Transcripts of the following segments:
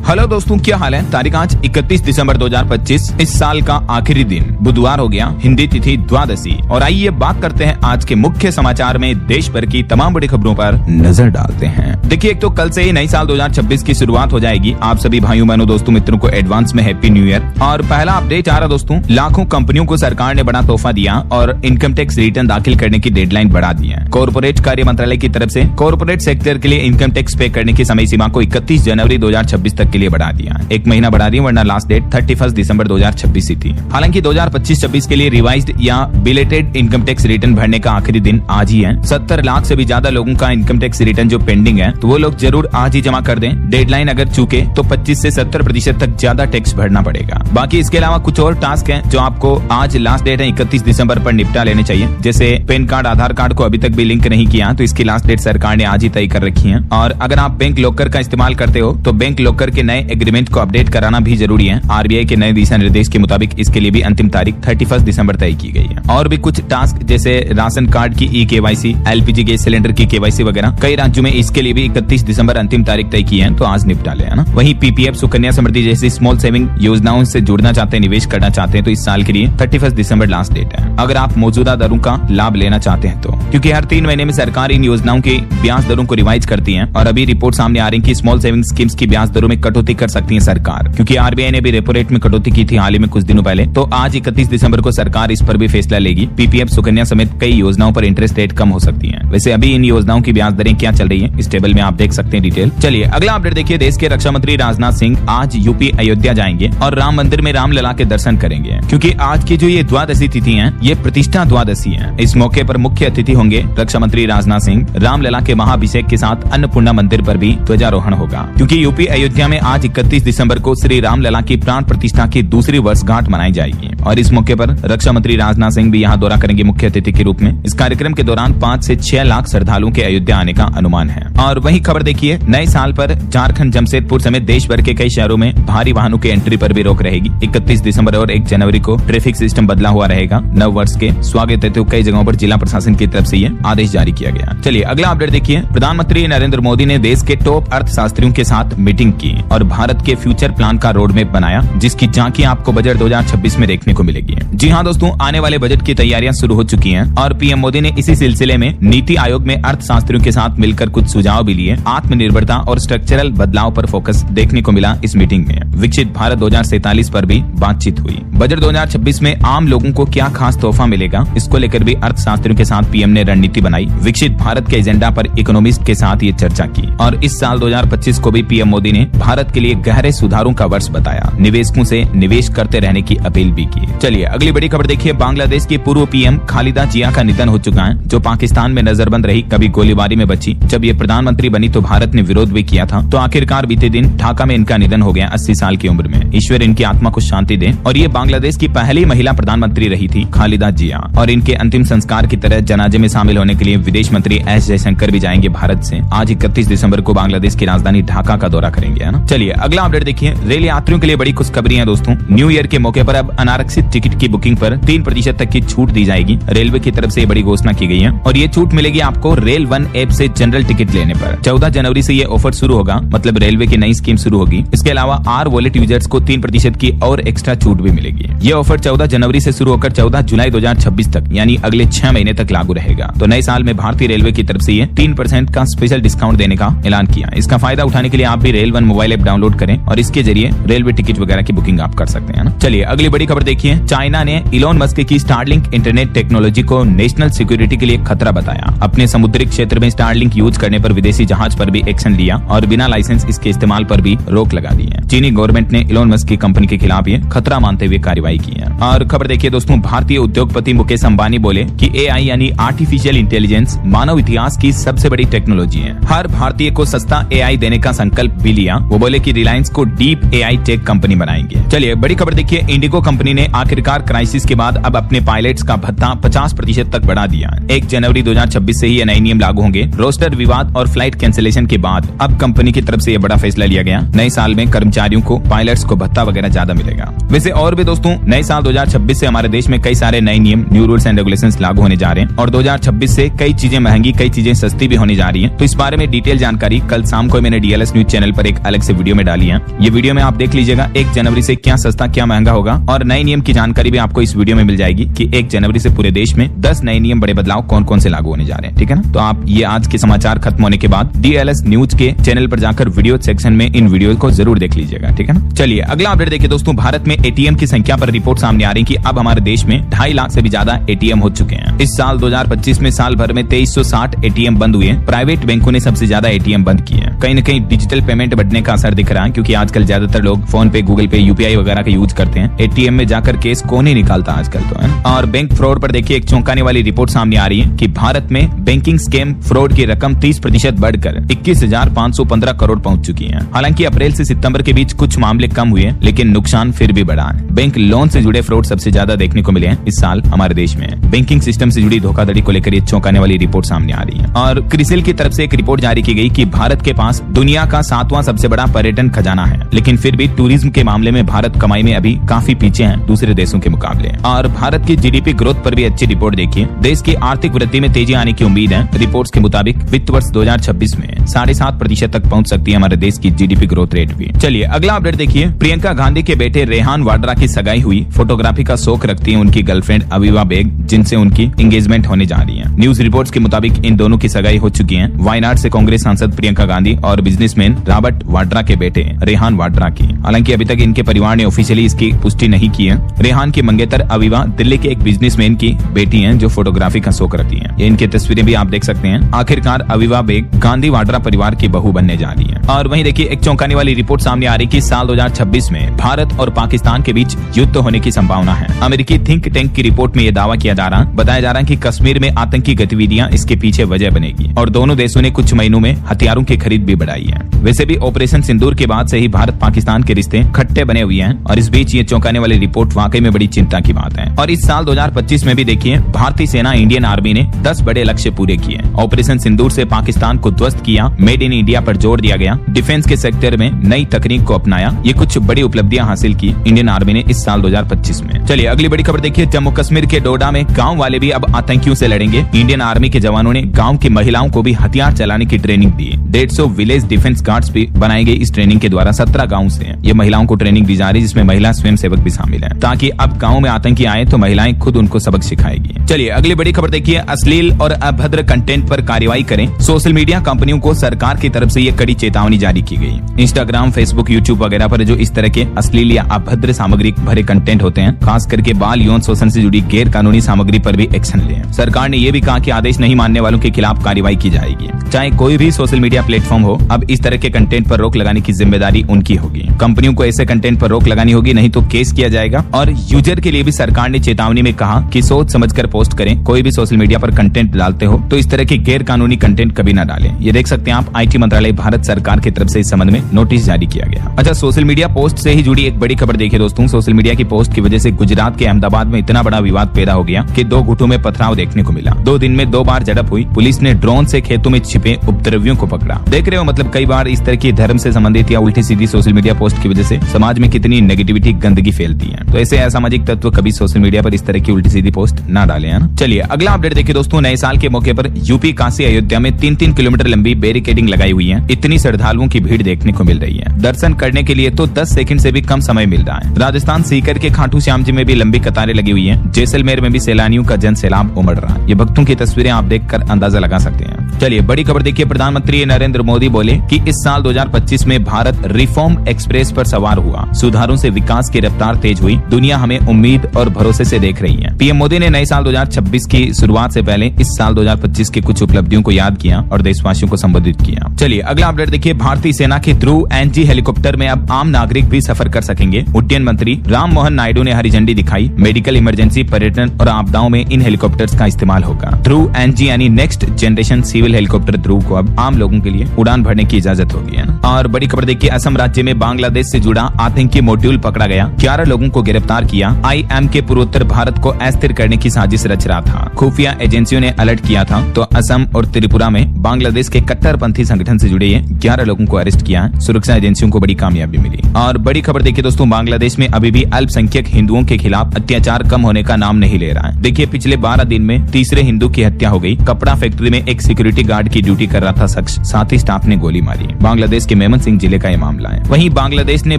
Hello दोस्तों, क्या हाल है। तारीख आज 31 दिसंबर 2025, इस साल का आखिरी दिन बुधवार हो गया, हिंदी तिथि द्वादशी। और आइए बात करते हैं आज के मुख्य समाचार में देश भर की तमाम बड़ी खबरों पर नजर डालते हैं। देखिए, एक तो कल से ही नई साल 2026 की शुरुआत हो जाएगी। आप सभी भाइयों बहनों दोस्तों मित्रों को एडवांस में हैप्पी न्यू ईयर। और पहला अपडेट आ रहा दोस्तों, लाखों कंपनियों को सरकार ने बड़ा तोहफा दिया और इनकम टैक्स रिटर्न दाखिल करने की डेडलाइन बढ़ा दी है। कॉर्पोरेट कार्य मंत्रालय की तरफ से कॉर्पोरेट सेक्टर के लिए इनकम टैक्स पे करने की समय सीमा को 31 जनवरी 2026 तक के लिए बढ़ा दिया। एक महीना बढ़ा दिया, वरना लास्ट डेट 31 दिसंबर 2026 थी। हालांकि 2025-26 के लिए रिवाइज्ड या बिलेटेड इनकम टैक्स रिटर्न भरने का आखिरी दिन आज ही है। 70 लाख से भी ज्यादा लोगों का इनकम टैक्स रिटर्न जो पेंडिंग है, तो वो लोग जरूर आज ही जमा कर दें। डेडलाइन अगर चूके तो 25 से 70% तक ज्यादा टैक्स भरना पड़ेगा। बाकी इसके अलावा कुछ और टास्क है जो आपको आज लास्ट डेट है 31 दिसंबर पर निपटा लेने चाहिए। जैसे पैन कार्ड, आधार कार्ड को अभी तक भी लिंक नहीं किया तो इसकी लास्ट डेट सरकार ने आज ही तय कर रखी है। और अगर आप बैंक लॉकर का इस्तेमाल करते हो तो बैंक लॉकर के नए एग्रीमेंट को अपडेट कराना भी जरूरी है। आरबीआई के नए दिशा निर्देश के मुताबिक इसके लिए भी अंतिम तारीख 31 दिसंबर तय की गई है। और भी कुछ टास्क जैसे राशन कार्ड की ई-केवाईसी, एलपीजी गैस सिलेंडर की केवाईसी वगैरह कई राज्यों में इसके लिए भी 31 दिसंबर अंतिम तारीख तय की है, तो आज निपटा ले, है ना। वहीं पीपीएफ, सुकन्या समृद्धि जैसी स्मॉल सेविंग योजनाओं से जुड़ना चाहते हैं, निवेश करना चाहते हैं, तो इस साल के लिए 31 दिसंबर लास्ट डेट है। अगर आप मौजूदा दरों का लाभ लेना चाहते हैं तो, क्योंकि हर 3 महीने में सरकार इन योजनाओं की ब्याज दरों को रिवाइज करती है। और अभी रिपोर्ट सामने आ रही है कि स्मॉल सेविंग स्कीम्स की ब्याज दरों में कटौती कर सकती है सरकार, क्योंकि आरबीआई ने भी रेपो रेट में कटौती की थी हाल ही में कुछ दिनों पहले। तो आज 31 दिसंबर को सरकार इस पर भी फैसला लेगी। पीपीएफ, सुकन्या समेत कई योजनाओं पर इंटरेस्ट रेट कम हो सकती है। वैसे अभी इन योजनाओं की ब्याज दरें क्या चल रही है इस टेबल में आप देख सकते हैं डिटेल। चलिए अगला अपडेट देखिए, देश के रक्षा मंत्री राजनाथ सिंह आज यूपी अयोध्या जाएंगे और राम मंदिर में रामलला के दर्शन करेंगे, क्योंकि आज की जो ये द्वादशी तिथि है, ये प्रतिष्ठा द्वादशी है। इस मौके पर मुख्य अतिथि होंगे रक्षा मंत्री राजनाथ सिंह। रामलला के महाभिषेक के साथ अन्नपूर्णा मंदिर पर भी ध्वजारोहण होगा, क्योंकि यूपी अयोध्या में आज 31 दिसंबर को श्री रामलला की प्राण प्रतिष्ठा की दूसरी वर्षगांठ मनाई जाएगी। और इस मौके पर रक्षा मंत्री राजनाथ सिंह भी यहाँ दौरा करेंगे मुख्य अतिथि के रूप में। इस कार्यक्रम के दौरान 5 से 6 लाख श्रद्धालुओं के अयोध्या आने का अनुमान है। और वही खबर देखिए, नए साल पर झारखंड, जमशेदपुर समेत देश भर के कई शहरों में भारी वाहनों के एंट्री पर भी रोक रहेगी। 31 दिसंबर और 1 जनवरी को ट्रैफिक सिस्टम बदला हुआ रहेगा। नव वर्ष के स्वागत हेतु कई जगहों पर जिला प्रशासन की तरफ से ये आदेश जारी किया गया। चलिए अगला अपडेट देखिए, प्रधानमंत्री नरेंद्र मोदी ने देश के टॉप अर्थशास्त्रियों के साथ मीटिंग की और भारत के फ्यूचर प्लान का रोड मैप बनाया, जिसकी झांकी आपको बजट 2026 में देखने को मिलेगी। जी हाँ दोस्तों, आने वाले बजट की तैयारियां शुरू हो चुकी हैं और पीएम मोदी ने इसी सिलसिले में नीति आयोग में अर्थशास्त्रियों के साथ मिलकर कुछ सुझाव भी लिए। आत्मनिर्भरता और स्ट्रक्चरल बदलाव पर फोकस देखने को मिला इस मीटिंग में। विकसित भारत 2047 पर भी बातचीत हुई। बजट 2026 में आम लोगों को क्या खास तोहफा मिलेगा, इसको लेकर भी अर्थशास्त्रियों के साथ पीएम ने रणनीति बनाई। विकसित भारत के एजेंडा पर इकोनॉमिस्ट के साथ ये चर्चा की। और इस साल 2025 को भी पीएम मोदी ने भारत के लिए गहरे सुधारों का वर्ष बताया। निवेशकों से निवेश करते रहने की अपील भी की। चलिए अगली बड़ी खबर देखिए, बांग्लादेश की पूर्व पीएम खालिदा जिया का निधन हो चुका है, जो पाकिस्तान में नजरबंद रही, कभी गोलीबारी में बची। जब ये प्रधानमंत्री बनी तो भारत ने विरोध भी किया था, तो आखिरकार बीते दिन ढाका में इनका निधन हो गया 80 साल की उम्र में। ईश्वर इनकी आत्मा को शांति दे। और ये बांग्लादेश की पहली महिला प्रधानमंत्री रही थी खालिदा जिया। और इनके अंतिम संस्कार की तरह जनाजे में शामिल होने के लिए विदेश मंत्री एस जयशंकर भी जाएंगे भारत से। आज 31 दिसंबर को बांग्लादेश की राजधानी ढाका का दौरा करेंगे, है ना। चलिए अगला अपडेट देखिए, रेल यात्रियों के लिए बड़ी खुशखबरी है दोस्तों। न्यू ईयर के मौके पर अब अनारक्षित टिकट की बुकिंग पर 3% तक की छूट दी जाएगी। रेलवे की तरफ से बड़ी घोषणा की गई है और ये छूट मिलेगी आपको रेल वन ऐप से जनरल टिकट लेने पर। 14 जनवरी से ये ऑफर शुरू होगा, मतलब रेलवे की नई स्कीम शुरू होगी। इसके अलावा आर वॉलेट यूजर्स को 3% की और एक्स्ट्रा छूट भी मिलेगी। ये ऑफर 14 जनवरी से शुरू होकर 14 जुलाई 2026 तक, यानी अगले 6 महीने तक लागू रहेगा। तो नए साल में भारतीय रेलवे की तरफ से ये 3% का स्पेशल डिस्काउंट देने का ऐलान किया। इसका फायदा उठाने के लिए आप भी rail one mobile app download करें और इसके जरिए रेलवे टिकट वगैरह की बुकिंग आप कर सकते हैं ना। चलिए अगली बड़ी खबर देखिए, चाइना ने इलॉन मस्क की स्टारलिंक इंटरनेट टेक्नोलॉजी को नेशनल सिक्योरिटी के लिए खतरा बताया। अपने समुद्री क्षेत्र में स्टारलिंक यूज करने पर विदेशी जहाज पर भी एक्शन लिया और बिना लाइसेंस इसके इस्तेमाल पर भी रोक लगा दी है। चीनी गवर्नमेंट ने इलॉन मस्क की कंपनी के खिलाफ ये खतरा मानते हुए कार्रवाई की है। और खबर देखिए दोस्तों, भारतीय उद्योगपति मुकेश अंबानी बोले कि एआई यानी आर्टिफिशियल इंटेलिजेंस मानव इतिहास की सबसे बड़ी टेक्नोलॉजी है। हर भारतीय को सस्ता एआई देने का संकल्प भी लिया। वो बोले कि रिलायंस को डीप एआई टेक कंपनी बनाएंगे। चलिए बड़ी खबर देखिए, इंडिगो कंपनी ने आखिरकार क्राइसिस के बाद अब अपने पायलट्स का भत्ता 50% तक बढ़ा दिया। 1 जनवरी 2026 से ही ये नए नियम लागू होंगे। रोस्टर विवाद और फ्लाइट कैंसिलेशन के बाद अब कंपनी की तरफ से ये बड़ा फैसला लिया गया। नए साल में कर्मचारियों को, पायलट्स को भत्ता वगैरह ज्यादा मिलेगा। वैसे और भी दोस्तों, नए साल 2026 से हमारे देश में कई सारे नए नियम, न्यू रूल्स एंड रेगुलेशंस लागू होने जा रहे हैं और 2026 से कई चीजें महंगी, कई चीजें सस्ती भी होने जा रही हैं। तो इस बारे में डिटेल जानकारी कल शाम को मैंने डीएलएस न्यूज चैनल पर एक अलग से वीडियो में डाली है। ये वीडियो में आप देख लीजिएगा 1 जनवरी से क्या सस्ता क्या महंगा होगा, और नए नियम की जानकारी भी आपको इस वीडियो में मिल जाएगी कि 1 जनवरी से पूरे देश में 10 नए नियम, बड़े बदलाव कौन कौन से लागू होने जा रहे हैं। ठीक है ना। तो आप ये आज के समाचार खत्म होने के बाद DLS न्यूज के चैनल पर जाकर वीडियो सेक्शन में इन वीडियो को जरूर देख लीजिएगा। ठीक है ना। चलिए अगला अपडेट देखिए दोस्तों, भारत में ATM की संख्या पर रिपोर्ट सामने आ रही कि अब हमारे देश में 2.5 लाख से भी ज्यादा ATM हो चुके हैं। इस साल 2025 में साल भर में 2360 ATM बंद हुए। प्राइवेट बैंकों ने सबसे ज्यादा ATM बंद किए हैं। कहीं न कहीं डिजिटल पेमेंट बढ़ने का असर दिख रहा है, क्योंकि आजकल ज्यादातर लोग फोन पे, गूगल पे, UPI वगैरह का यूज करते हैं। ATM में जाकर केस कौन ही निकालता आजकल तो है। और बैंक फ्रॉड पर देखिए एक चौंकाने वाली रिपोर्ट सामने आ रही है कि भारत में बैंकिंग स्कैम फ्रॉड की रकम 30% बढ़कर 21,515 करोड़ पहुंच चुकी है। हालांकि अप्रैल से सितंबर के बीच कुछ मामले कम हुए, लेकिन नुकसान फिर भी बढ़ा है। बैंक लोन से जुड़े फ्रॉड सबसे ज्यादा देखने को मिले हैं इस साल हमारे देश में। बैंकिंग सिस्टम से जुड़ी धोखाधड़ी को लेकर ये चौंकाने वाली रिपोर्ट सामने आ रही है। और क्रिसिल की तरफ से एक रिपोर्ट जारी की गई कि भारत के पास दुनिया का 7वां सबसे बड़ा पर्यटन खजाना है, लेकिन फिर भी टूरिज्म के मामले में भारत कमाई में अभी काफी पीछे है दूसरे देशों के मुकाबले। और भारत की GDP ग्रोथ पर भी अच्छी रिपोर्ट देखिए। देश की आर्थिक वृद्धि में तेजी आने की उम्मीद है। रिपोर्ट्स के मुताबिक वित्त वर्ष 2026 में 7.5% तक पहुंच सकती है हमारे देश की GDP ग्रोथ रेट भी। चलिए अगला अपडेट देखिए, प्रियंका गांधी के बेटे रेहान वाड्रा की सगाई हुई। फोटोग्राफी का शौक रखती है उनकी गर्लफ्रेंड अवीवा बेग, जिनसे उनकी एंगेजमेंट होने जा रही है। न्यूज रिपोर्ट्स के मुताबिक इन दोनों की सगाई हो चुकी है। वायनाड से कांग्रेस सांसद प्रियंका गांधी और बिजनेसमैन रॉबर्ट वाड्रा के बेटे रेहान वाड्रा की। हालांकि अभी तक इनके परिवार ने ऑफिशियली इसकी पुष्टि नहीं की है। रेहान की मंगेतर अवीवा दिल्ली के एक बिजनेसमैन की बेटी हैं जो फोटोग्राफी का शौक रखती हैं। ये इनकी तस्वीरें भी आप देख सकते हैं। आखिरकार अवीवा बेग गांधी वाड्रा परिवार की बहू बनने जा रही है। और वहीं देखिए एक चौंकाने वाली रिपोर्ट सामने आ रही कि साल 2026 में भारत और पाकिस्तान के बीच युद्ध होने की संभावना है। अमेरिकी थिंक टैंक की रिपोर्ट में यह दावा बताया जा रहा है कि कश्मीर में आतंकी गतिविधियां इसके पीछे वजह बनेगी, और दोनों देशों ने कुछ महीनों में हथियारों की खरीद भी बढ़ाई है। वैसे भी ऑपरेशन सिंदूर के बाद से ही भारत पाकिस्तान के रिश्ते खट्टे बने हुए हैं, और इस बीच ये चौंकाने वाली रिपोर्ट वाकई में बड़ी चिंता की बात है। और इस साल 2025 में भी देखिए भारतीय सेना इंडियन आर्मी ने 10 बड़े लक्ष्य पूरे किए। ऑपरेशन सिंदूर से पाकिस्तान को ध्वस्त किया, मेड इन इंडिया पर जोर दिया गया, डिफेंस के सेक्टर में नई तकनीक को अपनाया। ये कुछ बड़ी उपलब्धियां हासिल की इंडियन आर्मी ने इस साल 2025 में। चलिए अगली बड़ी खबर देखिए, जम्मू कश्मीर के डोडा में गांव वाले भी अब आतंकियों से लड़ेंगे। इंडियन आर्मी के जवानों ने गांव की महिलाओं को भी हथियार चलाने की ट्रेनिंग दी। 150 विलेज डिफेंस गार्ड्स भी बनाए गए। इस ट्रेनिंग के द्वारा 17 गाँव से ये महिलाओं को ट्रेनिंग दी जा रही है, जिसमें महिला स्वयं सेवक भी शामिल है, ताकि अब गाँव में आतंकी आए तो महिलाएं खुद उनको सबक सिखाएगी। चलिए अगली बड़ी खबर देखिए, अश्लील और अभद्र कंटेंट पर कार्रवाई करें। सोशल मीडिया कंपनियों को सरकार की तरफ से ये कड़ी चेतावनी जारी की गई। इंस्टाग्राम, फेसबुक, यूट्यूब वगैरह पर जो इस तरह के अश्लील या अभद्र सामग्री भरे कंटेंट होते हैं, खास करके बाल यौन शोषण से जुड़ी गैर कानूनी सामग्री पर भी एक्शन लें। सरकार ने यह भी कहा कि आदेश नहीं मानने वालों के खिलाफ कार्रवाई की जाएगी। चाहे कोई भी सोशल मीडिया प्लेटफॉर्म हो, अब इस तरह के कंटेंट पर रोक लगाने की जिम्मेदारी उनकी होगी। कंपनियों को ऐसे कंटेंट पर रोक लगानी होगी, नहीं तो केस किया जाएगा। और यूजर के लिए भी सरकार ने चेतावनी में कहा कि सोच समझकर पोस्ट करें। कोई भी सोशल मीडिया पर कंटेंट डालते हो तो इस तरह के गैर कानूनी कंटेंट कभी न डालें। ये देख सकते हैं आप, IT मंत्रालय भारत सरकार की तरफ से इस संबंध में नोटिस जारी किया गया। अच्छा, सोशल मीडिया पोस्ट से ही जुड़ी एक बड़ी खबर देखिए दोस्तों। सोशल मीडिया की पोस्ट की वजह से गुजरात के अहमदाबाद में इतना बड़ा विवाद पैदा हो गया कि 2 गुटों में पथराव देखने को मिला। 2 दिन में 2 बार झड़प हुई। पुलिस ने ड्रोन से खेतों में छिपे उपद्रवियों को पकड़ा। देख रहे हो, मतलब कई बार इस तरह की धर्म से संबंधित या उल्टी सीधी सोशल मीडिया पोस्ट की वजह से समाज में कितनी नेगेटिविटी, गंदगी फैलती है। तो ऐसे असामाजिक तत्व कभी सोशल मीडिया पर इस तरह की उल्टी सीधी पोस्ट ना डालें, है ना। चलिए अगला अपडेट देखिए दोस्तों, नए साल के मौके पर यूपी काशी अयोध्या में 3-3 किलोमीटर लंबी बैरिकेडिंग लगाई हुई है। इतनी श्रद्धालुओं की भीड़ देखने को मिल रही है। दर्शन करने के लिए तो 10 सेकंड से भी कम समय मिल रहा है। राजस्थान सीकर के खाटू श्याम जी में भी लंबी कतारें लगी हुई है। जैसलमेर में भी सैलानियों का जन सैलाब उमड़ रहा है। ये भक्तों की तस्वीरें आप देखकर अंदाजा लगा सकते हैं। चलिए बड़ी खबर देखिए, प्रधानमंत्री नरेंद्र मोदी बोले कि इस साल 2025 में भारत रिफॉर्म एक्सप्रेस पर सवार हुआ। सुधारों से विकास की रफ्तार तेज हुई। दुनिया हमें उम्मीद और भरोसे से देख रही है। पीएम मोदी ने नए साल 2026 की शुरुआत से पहले इस साल 2025 की कुछ उपलब्धियों को याद किया और देशवासियों को संबोधित किया। चलिए अगला अपडेट देखिए, भारतीय सेना के ध्रुव NG हेलीकॉप्टर में अब आम नागरिक भी सफर कर सकेंगे। उड्डयन मंत्री राम मोहन नायडू ने हरी झंडी दिखाई। मेडिकल, इमरजेंसी, पर्यटन और आपदाओं में इन हेलीकॉप्टर्स का इस्तेमाल होगा। ध्रुव NG यानी नेक्स्ट जनरेशन सिविल हेलीकॉप्टर ध्रुव को अब आम लोगों के लिए उड़ान भरने की इजाजत होगी। और बड़ी खबर देखिए, असम राज्य में बांग्लादेश से जुड़ा आतंकी मॉड्यूल पकड़ा गया। 11 लोगों को गिरफ्तार किया। IM के पूर्वोत्तर भारत को अस्थिर करने की साजिश रच रहा था। खुफिया एजेंसियों ने अलर्ट किया था। तो असम और त्रिपुरा में बांग्लादेश के कट्टरपंथी संगठन से जुड़े 11 लोगों को अरेस्ट किया। सुरक्षा एजेंसियों को बड़ी कामयाबी मिली। और बड़ी खबर देखिए दोस्तों, बांग्लादेश में अभी भी अल्पसंख्यक हिंदुओं के खिलाफ अत्याचार कम होने का नाम नहीं ले रहा है। देखिए पिछले 12 दिन में तीसरे हिंदू की हत्या हो गई। कपड़ा फैक्ट्री में एक सिक्योरिटी सिक्योरिटी गार्ड की ड्यूटी कर रहा था शख्स, साथ ही स्टाफ ने गोली मारी। बांग्लादेश के मेमन सिंह जिले का ये मामला है। वहीं बांग्लादेश ने